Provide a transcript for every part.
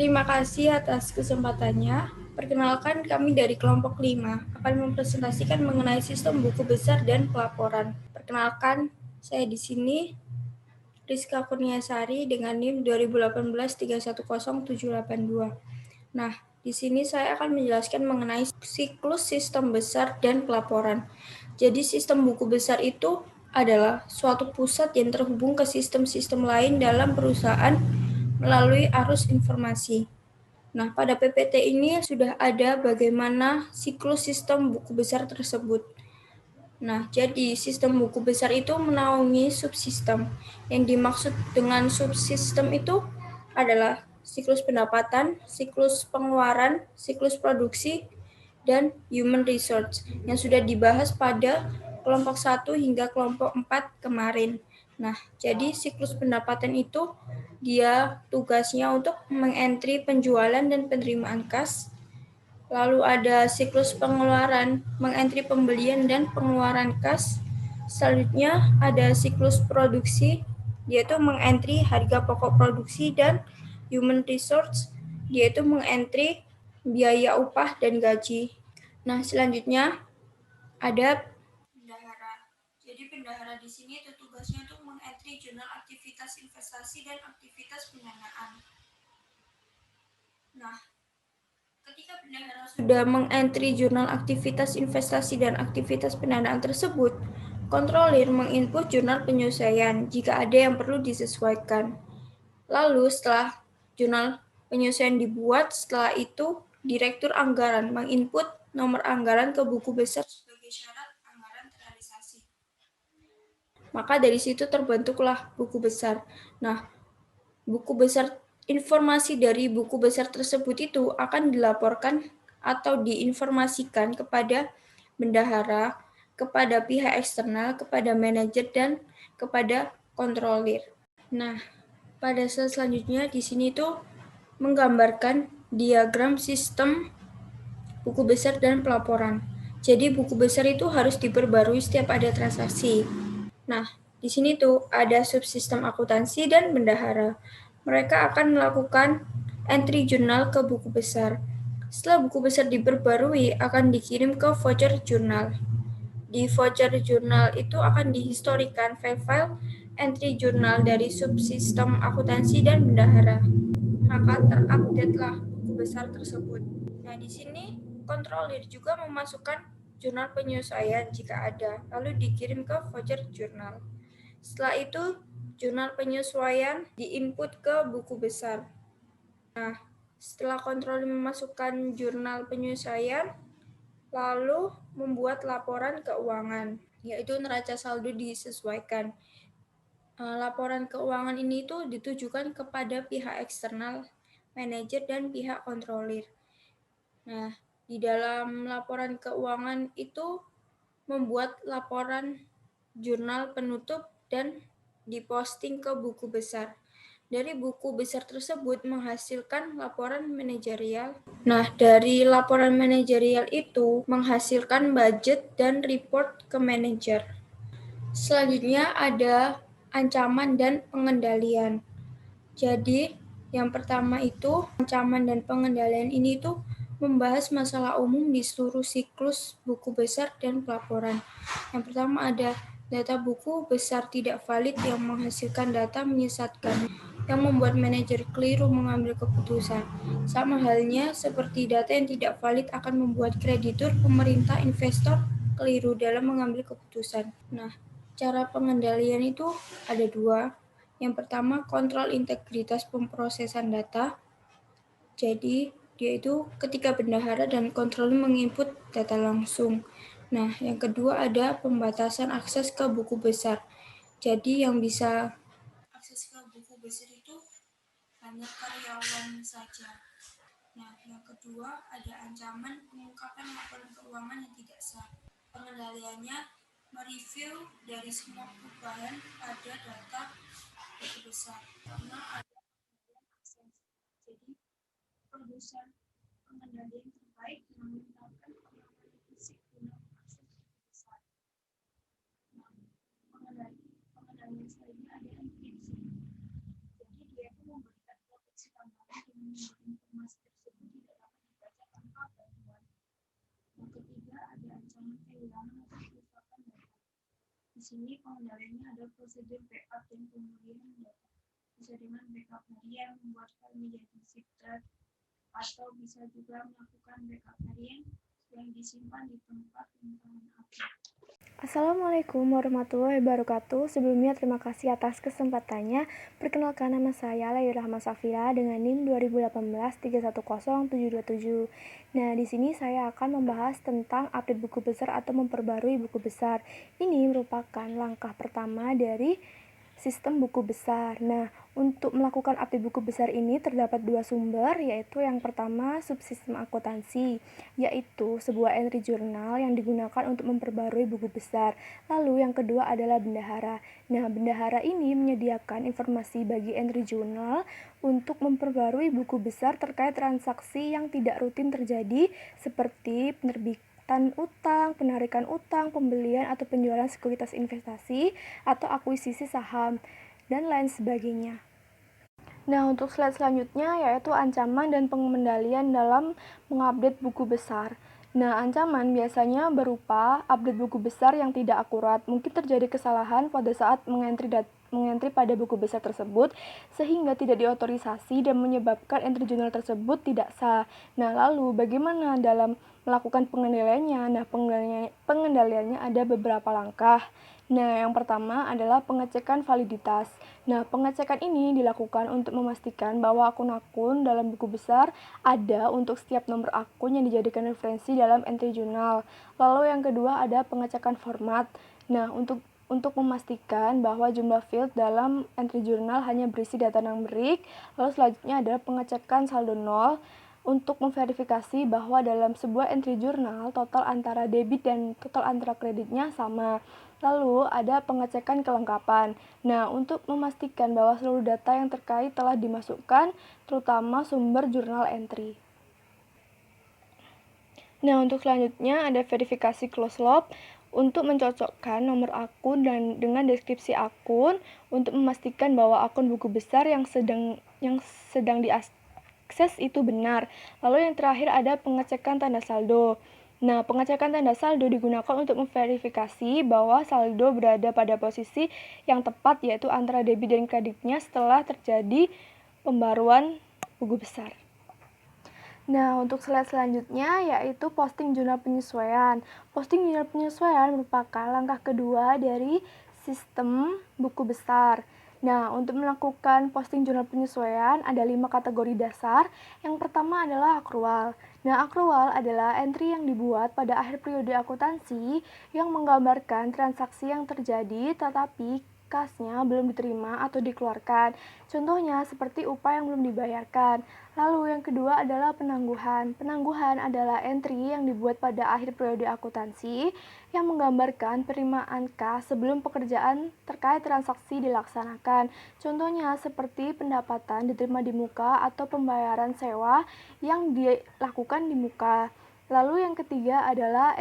Terima kasih atas kesempatannya. Perkenalkan, kami dari kelompok 5 akan mempresentasikan mengenai sistem buku besar dan pelaporan. Perkenalkan, saya di sini Rizka Kurniasari dengan NIM 2018310782. Nah, di sini saya akan menjelaskan mengenai siklus sistem besar dan pelaporan. Jadi sistem buku besar itu adalah suatu pusat yang terhubung ke sistem-sistem lain dalam perusahaan melalui arus informasi. Nah, pada PPT ini sudah ada bagaimana siklus sistem buku besar tersebut. Nah, jadi sistem buku besar itu menaungi subsistem. Yang dimaksud dengan subsistem itu adalah siklus pendapatan, siklus pengeluaran, siklus produksi, dan human resource yang sudah dibahas pada kelompok 1 hingga kelompok 4 kemarin. Nah, jadi siklus pendapatan itu dia tugasnya untuk mengentry penjualan dan penerimaan kas. Lalu ada siklus pengeluaran, mengentry pembelian dan pengeluaran kas. Selanjutnya ada siklus produksi, yaitu mengentry harga pokok produksi, dan human resource, yaitu mengentry biaya upah dan gaji. Nah, selanjutnya ada bendahara. Jadi bendahara di sini itu tugasnya untuk mengentry jurnal aktivitas investasi dan aktivitas pendanaan. Nah, ketika bendahara sudah mengentry jurnal aktivitas investasi dan aktivitas pendanaan tersebut, kontrolir menginput jurnal penyesuaian jika ada yang perlu disesuaikan. Lalu setelah jurnal penyesuaian dibuat, setelah itu Direktur Anggaran menginput nomor anggaran ke buku besar sebagai syarat anggaran terrealisasi. Maka dari situ terbentuklah buku besar. Nah, buku besar informasi dari buku besar tersebut itu akan dilaporkan atau diinformasikan kepada bendahara, kepada pihak eksternal, kepada manajer, dan kepada kontrolir. Nah, pada slide selanjutnya di sini tuh menggambarkan diagram sistem buku besar dan pelaporan. Jadi buku besar itu harus diperbarui setiap ada transaksi. Nah, di sini tuh ada subsistem akuntansi dan bendahara. Mereka akan melakukan entry jurnal ke buku besar. Setelah buku besar diperbarui, akan dikirim ke voucher jurnal. Di voucher jurnal itu akan dihistorikan file-file entry jurnal dari subsistem akuntansi dan bendahara. Maka terupdate-lah buku besar tersebut. Nah, di sini kontrolir juga memasukkan jurnal penyesuaian jika ada, lalu dikirim ke voucher jurnal. Setelah itu, jurnal penyesuaian diinput ke buku besar. Nah, setelah kontrolir memasukkan jurnal penyesuaian, lalu membuat laporan keuangan, yaitu neraca saldo disesuaikan. Laporan keuangan ini tuh ditujukan kepada pihak eksternal, manajer, dan pihak kontrolir. Nah, di dalam laporan keuangan itu membuat laporan jurnal penutup dan diposting ke buku besar. Dari buku besar tersebut menghasilkan laporan manajerial. Nah, dari laporan manajerial itu menghasilkan budget dan report ke manajer. Selanjutnya ada ancaman dan pengendalian. Jadi, yang pertama itu ancaman dan pengendalian ini tuh membahas masalah umum di seluruh siklus buku besar dan pelaporan. Yang pertama ada data buku besar tidak valid yang menghasilkan data menyesatkan, yang membuat manajer keliru mengambil keputusan. Sama halnya seperti data yang tidak valid akan membuat kreditur, pemerintah, investor keliru dalam mengambil keputusan. Nah, cara pengendalian itu ada dua. Yang pertama, kontrol integritas pemrosesan data. Jadi, dia itu ketika bendahara dan kontrol menginput data langsung. Nah, yang kedua ada pembatasan akses ke buku besar. Jadi, yang bisa akses ke buku besar itu hanya karyawan saja. Nah, yang kedua ada ancaman pengungkapan laporan keuangan yang tidak sah. Pengendaliannya mereview dari semua perubahan pada data buku besar karena ada akses. Jadi, produsen pengendalian terbaik memintakan pengaman fisik guna akses buku besar. Nah, pengendalian selanjutnya ada enkripsi. Jadi dia itu memberikan proteksi tambahan dengan menggunakan Di sini pengendaliannya ada prosedur backup dan pemulihan data. Bisa dengan backup harian membuat file menjadi zip drive, atau bisa juga melakukan backup harian yang disimpan di tempat penyimpanan update. Assalamualaikum warahmatullahi wabarakatuh. Sebelumnya terima kasih atas kesempatannya. Perkenalkan, nama saya Layu Rahma Safira dengan NIM 2018310727. Nah, di sini saya akan membahas tentang update buku besar atau memperbarui buku besar. Ini merupakan langkah pertama dari sistem buku besar. Nah, untuk melakukan update buku besar ini terdapat dua sumber, yaitu yang pertama subsistem akuntansi, yaitu sebuah entry jurnal yang digunakan untuk memperbarui buku besar. Lalu yang kedua adalah bendahara. Nah, bendahara ini menyediakan informasi bagi entry jurnal untuk memperbarui buku besar terkait transaksi yang tidak rutin terjadi seperti penerbitan utang, penarikan utang, pembelian atau penjualan sekuritas investasi, atau akuisisi saham, dan lain sebagainya. Nah, untuk slide selanjutnya yaitu ancaman dan pengendalian dalam mengupdate buku besar. Nah, ancaman biasanya berupa update buku besar yang tidak akurat. Mungkin terjadi kesalahan pada saat mengentry pada buku besar tersebut sehingga tidak diotorisasi dan menyebabkan entry jurnal tersebut tidak sah. Nah, lalu bagaimana dalam melakukan pengendaliannya? Nah, pengendaliannya ada beberapa langkah. Nah, yang pertama adalah pengecekan validitas. Nah, pengecekan ini dilakukan untuk memastikan bahwa akun-akun dalam buku besar ada untuk setiap nomor akun yang dijadikan referensi dalam entry jurnal. Lalu yang kedua ada pengecekan format. Nah, untuk memastikan bahwa jumlah field dalam entry jurnal hanya berisi data numerik. Lalu selanjutnya adalah pengecekan saldo nol untuk memverifikasi bahwa dalam sebuah entry jurnal total antara debit dan total antara kreditnya sama. Lalu ada pengecekan kelengkapan. Nah, untuk memastikan bahwa seluruh data yang terkait telah dimasukkan, terutama sumber jurnal entry. Nah, untuk selanjutnya ada verifikasi close loop untuk mencocokkan nomor akun dan dengan deskripsi akun untuk memastikan bahwa akun buku besar yang sedang diakses itu benar. Lalu yang terakhir ada pengecekan tanda saldo. Nah, pengecekan tanda saldo digunakan untuk memverifikasi bahwa saldo berada pada posisi yang tepat, yaitu antara debit dan kreditnya setelah terjadi pembaruan buku besar. Nah, untuk slide selanjutnya yaitu posting jurnal penyesuaian. Posting jurnal penyesuaian merupakan langkah kedua dari sistem buku besar. Nah, untuk melakukan posting jurnal penyesuaian ada 5 kategori dasar. Yang pertama adalah akrual. Nah, akrual adalah entry yang dibuat pada akhir periode akuntansi yang menggambarkan transaksi yang terjadi tetapi kasnya belum diterima atau dikeluarkan. Contohnya seperti upah yang belum dibayarkan. Lalu yang kedua adalah penangguhan. Penangguhan adalah entry yang dibuat pada akhir periode akuntansi yang menggambarkan penerimaan kas sebelum pekerjaan terkait transaksi dilaksanakan. Contohnya seperti pendapatan diterima di muka atau pembayaran sewa yang dilakukan di muka. Lalu yang ketiga adalah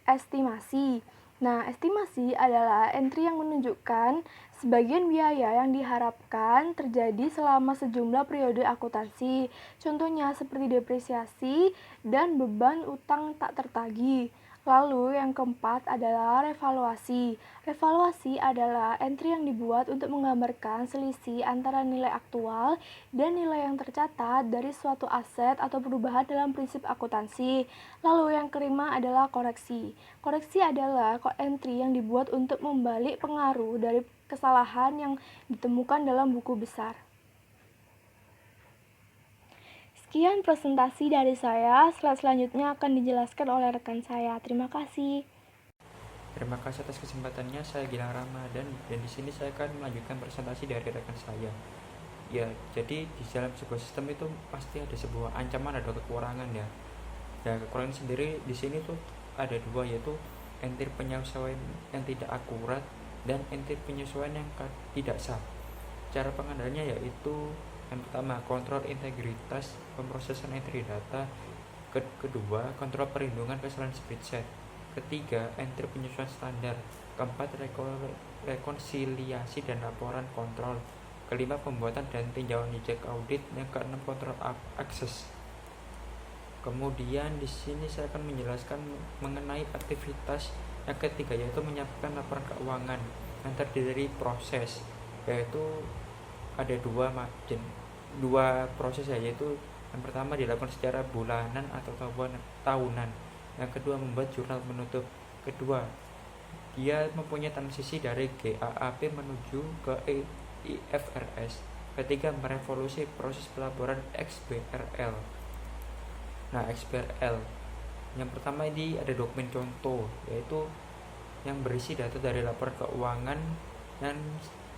estimasi. Nah, estimasi adalah entry yang menunjukkan sebagian biaya yang diharapkan terjadi selama sejumlah periode akuntansi. Contohnya seperti depresiasi dan beban utang tak tertagih. Lalu yang keempat adalah revaluasi. Revaluasi adalah entry yang dibuat untuk menggambarkan selisih antara nilai aktual dan nilai yang tercatat dari suatu aset atau perubahan dalam prinsip akuntansi. Lalu yang kelima adalah koreksi. Koreksi adalah entry yang dibuat untuk membalik pengaruh dari kesalahan yang ditemukan dalam buku besar. Sekian presentasi dari saya. Slide selanjutnya akan dijelaskan oleh rekan saya. Terima kasih. Terima kasih atas kesempatannya. Saya Gilang Ramadan dan di sini saya akan melanjutkan presentasi dari rekan saya. Ya, jadi di dalam sebuah sistem itu pasti ada sebuah ancaman, ada kekurangan ya. Ya, kekurangan sendiri di sini tuh ada dua, yaitu entry penyesuaian yang tidak akurat dan entry penyesuaian yang tidak sah. Cara pengendaliannya yaitu yang pertama, kontrol integritas pemrosesan entry data. Kedua, kontrol perlindungan kesalahan spreadsheet. Ketiga, entry penyesuaian standar. Keempat, rekonsiliasi dan laporan kontrol. Kelima, pembuatan dan tinjauan jejak audit. Yang keenam, kontrol akses. Kemudian di sini saya akan menjelaskan mengenai aktivitas Yang ketiga yaitu menyiapkan laporan keuangan yang terdiri dari proses, yaitu ada dua proses ya, yaitu yang pertama dilakukan secara bulanan atau tahunan. Yang kedua membuat jurnal penutup. Kedua, dia mempunyai transisi dari GAAP menuju ke IFRS. Ketiga, merevolusi proses pelaporan XBRL. Nah, XBRL yang pertama ini ada dokumen contoh, yaitu yang berisi data dari laporan keuangan dan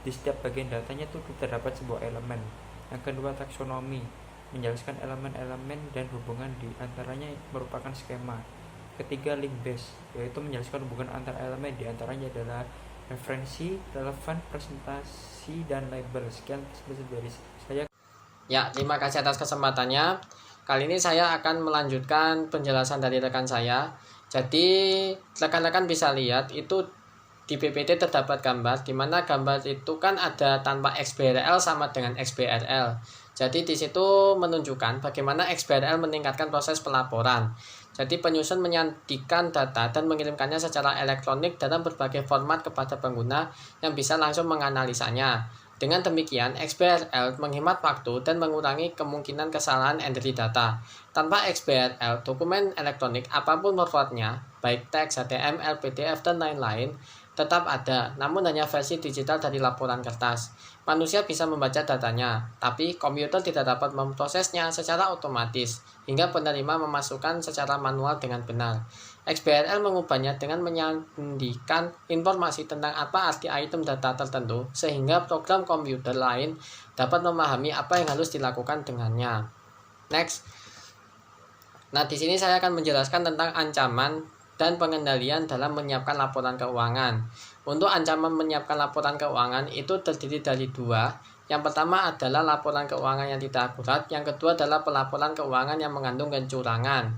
di setiap bagian datanya itu terdapat sebuah elemen. Yang kedua, taksonomi, menjelaskan elemen-elemen dan hubungan di antaranya merupakan skema. Ketiga, link base, yaitu menjelaskan hubungan antar elemen, di antaranya adalah referensi, relevan, presentasi, dan label. Sekian dari saya. Ya, terima kasih atas kesempatannya. Kali ini saya akan melanjutkan penjelasan dari rekan saya. Jadi, rekan-rekan bisa lihat itu di PPT terdapat gambar, di mana gambar itu kan ada tanpa XBRL sama dengan XBRL. Jadi di situ menunjukkan bagaimana XBRL meningkatkan proses pelaporan. Jadi penyusun menyandikan data dan mengirimkannya secara elektronik dalam berbagai format kepada pengguna yang bisa langsung menganalisanya. Dengan demikian, XBRL menghemat waktu dan mengurangi kemungkinan kesalahan entry data. Tanpa XBRL, dokumen elektronik apapun formatnya, baik teks, HTML, PDF, dan lain-lain, tetap ada, namun hanya versi digital dari laporan kertas. Manusia bisa membaca datanya, tapi komputer tidak dapat memprosesnya secara otomatis, hingga penerima memasukkan secara manual dengan benar. XBRL mengubahnya dengan menyandikan informasi tentang apa arti item data tertentu, sehingga program komputer lain dapat memahami apa yang harus dilakukan dengannya. Next. Nah, di sini saya akan menjelaskan tentang ancaman dan pengendalian dalam menyiapkan laporan keuangan. Untuk ancaman menyiapkan laporan keuangan itu terdiri dari dua. Yang pertama adalah laporan keuangan yang tidak akurat, yang kedua adalah pelaporan keuangan yang mengandung kecurangan.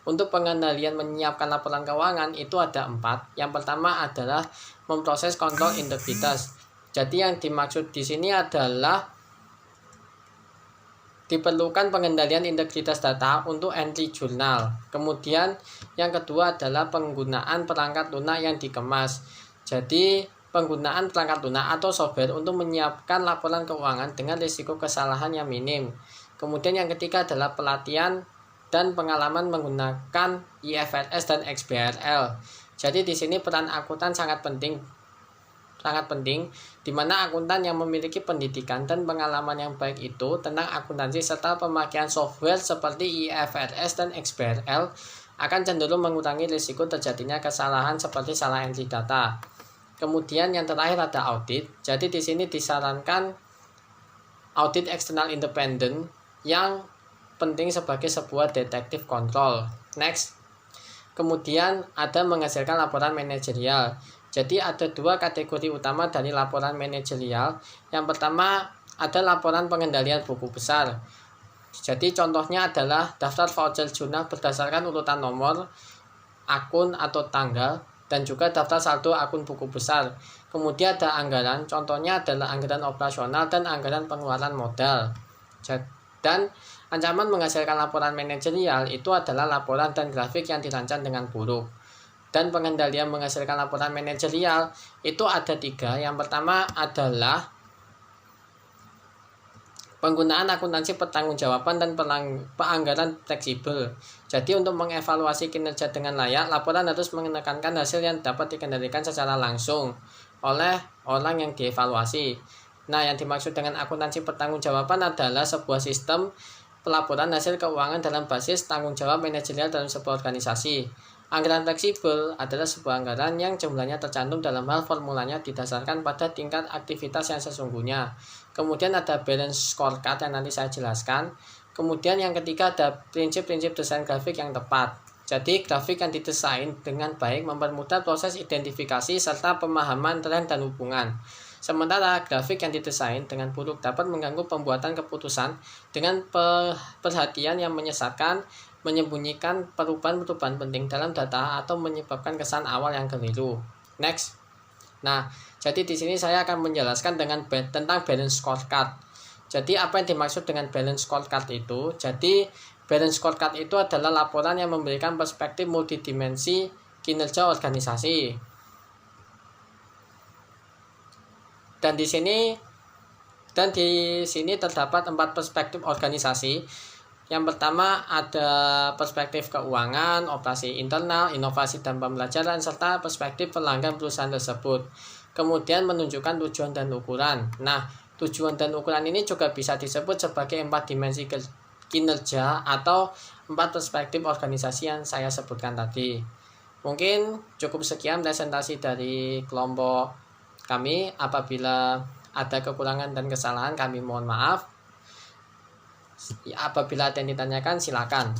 Untuk pengendalian menyiapkan laporan keuangan itu ada 4. Yang pertama adalah memproses kontrol integritas. Jadi yang dimaksud di sini adalah diperlukan pengendalian integritas data untuk entry jurnal. Kemudian yang kedua adalah penggunaan perangkat lunak yang dikemas. Jadi penggunaan perangkat lunak atau software untuk menyiapkan laporan keuangan dengan risiko kesalahan yang minim. Kemudian yang ketiga adalah pelatihan dan pengalaman menggunakan IFRS dan XBRL. Jadi di sini peran akuntan sangat penting, di mana akuntan yang memiliki pendidikan dan pengalaman yang baik itu tentang akuntansi serta pemakaian software seperti IFRS dan XBRL akan cenderung mengurangi risiko terjadinya kesalahan seperti salah entry data. Kemudian yang terakhir ada audit. Jadi di sini disarankan audit eksternal independen yang penting sebagai sebuah detektif kontrol. Next. Kemudian ada menghasilkan laporan manajerial. Jadi ada dua kategori utama dari laporan manajerial. Yang pertama ada laporan pengendalian buku besar. Jadi contohnya adalah daftar voucher jurnal berdasarkan urutan nomor, akun atau tanggal, dan juga daftar saldo akun buku besar. Kemudian ada anggaran, contohnya adalah anggaran operasional dan anggaran pengeluaran modal. Dan ancaman menghasilkan laporan manajerial itu adalah laporan dan grafik yang dirancang dengan buruk. Dan pengendalian menghasilkan laporan manajerial itu ada 3. Yang pertama adalah penggunaan akuntansi pertanggungjawaban dan penganggaran fleksibel. Jadi untuk mengevaluasi kinerja dengan layak, laporan harus menekankan hasil yang dapat dikendalikan secara langsung oleh orang yang dievaluasi. Nah, yang dimaksud dengan akuntansi pertanggungjawaban adalah sebuah sistem pelaporan hasil keuangan dalam basis tanggung jawab manajerial dalam sebuah organisasi. Anggaran fleksibel adalah sebuah anggaran yang jumlahnya tercantum dalam hal formulanya didasarkan pada tingkat aktivitas yang sesungguhnya. Kemudian ada balance scorecard yang nanti saya jelaskan. Kemudian yang ketiga ada prinsip-prinsip desain grafik yang tepat. Jadi grafik yang didesain dengan baik mempermudah proses identifikasi serta pemahaman tren dan hubungan. Sementara grafik yang didesain dengan buruk dapat mengganggu pembuatan keputusan dengan perhatian yang menyesatkan, menyembunyikan perubahan-perubahan penting dalam data atau menyebabkan kesan awal yang keliru. Next. Nah, jadi di sini saya akan menjelaskan tentang balance scorecard. Jadi apa yang dimaksud dengan balance scorecard itu? Jadi balance scorecard itu adalah laporan yang memberikan perspektif multidimensi kinerja organisasi. Dan di sini terdapat 4 perspektif organisasi. Yang pertama ada perspektif keuangan, operasi internal, inovasi dan pembelajaran, serta perspektif pelanggan perusahaan tersebut. Kemudian menunjukkan tujuan dan ukuran. Nah, tujuan dan ukuran ini juga bisa disebut sebagai 4 dimensi kinerja atau 4 perspektif organisasi yang saya sebutkan tadi. Mungkin cukup sekian presentasi dari kelompok kami. Apabila ada kekurangan dan kesalahan kami mohon maaf. Apabila ada yang ditanyakan silakan.